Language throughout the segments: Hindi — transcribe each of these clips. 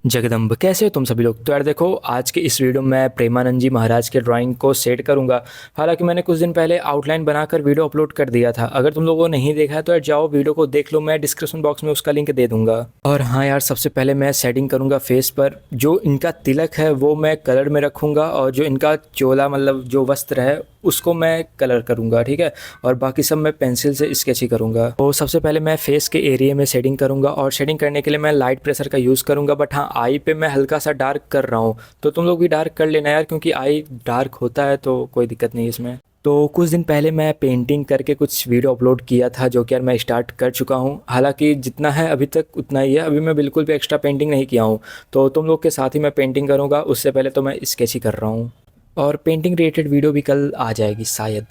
जगदम्ब, कैसे हो तुम सभी लोग। तो यार देखो, आज के इस वीडियो में मैं प्रेमानंद जी महाराज के ड्राइंग को सेट करूंगा। हालांकि मैंने कुछ दिन पहले आउटलाइन बनाकर वीडियो अपलोड कर दिया था। अगर तुम लोगों ने नहीं देखा है तो यार जाओ वीडियो को देख लो, मैं डिस्क्रिप्शन बॉक्स में उसका लिंक दे दूंगा। और हाँ यार, सबसे पहले मैं सेटिंग करूंगा फेस पर। जो इनका तिलक है वो मैं कलर में रखूँगा, और जो इनका चोला मतलब जो वस्त्र है उसको मैं कलर करूँगा, ठीक है। और बाकी सब मैं पेंसिल से स्केच ही करूँगा। तो सबसे पहले मैं फेस के एरिया में शेडिंग करूँगा, और शेडिंग करने के लिए मैं लाइट प्रेशर का यूज़ करूँगा। बट हाँ, आई पे मैं हल्का सा डार्क कर रहा हूँ, तो तुम लोग भी डार्क कर लेना यार, क्योंकि आई डार्क होता है तो कोई दिक्कत नहीं इसमें। तो कुछ दिन पहले मैं पेंटिंग करके कुछ वीडियो अपलोड किया था, जो कि यार मैं स्टार्ट कर चुका हूँ। हालांकि जितना है अभी तक उतना ही है, अभी मैं बिल्कुल भी एक्स्ट्रा पेंटिंग नहीं किया हूँ। तो तुम लोग के साथ ही मैं पेंटिंग करूँगा, उससे पहले तो मैं स्केच ही कर रहा हूँ। और पेंटिंग रिलेटेड वीडियो भी कल आ जाएगी शायद।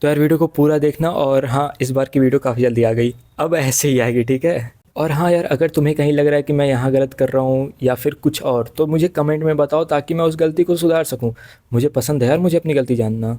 तो यार वीडियो को पूरा देखना। और हाँ, इस बार की वीडियो काफ़ी जल्दी आ गई, अब ऐसे ही आएगी, ठीक है। और हाँ यार, अगर तुम्हें कहीं लग रहा है कि मैं यहाँ गलत कर रहा हूँ या फिर कुछ और, तो मुझे कमेंट में बताओ ताकि मैं उस गलती को सुधार सकूँ। मुझे पसंद है यार, मुझे अपनी गलती जानना।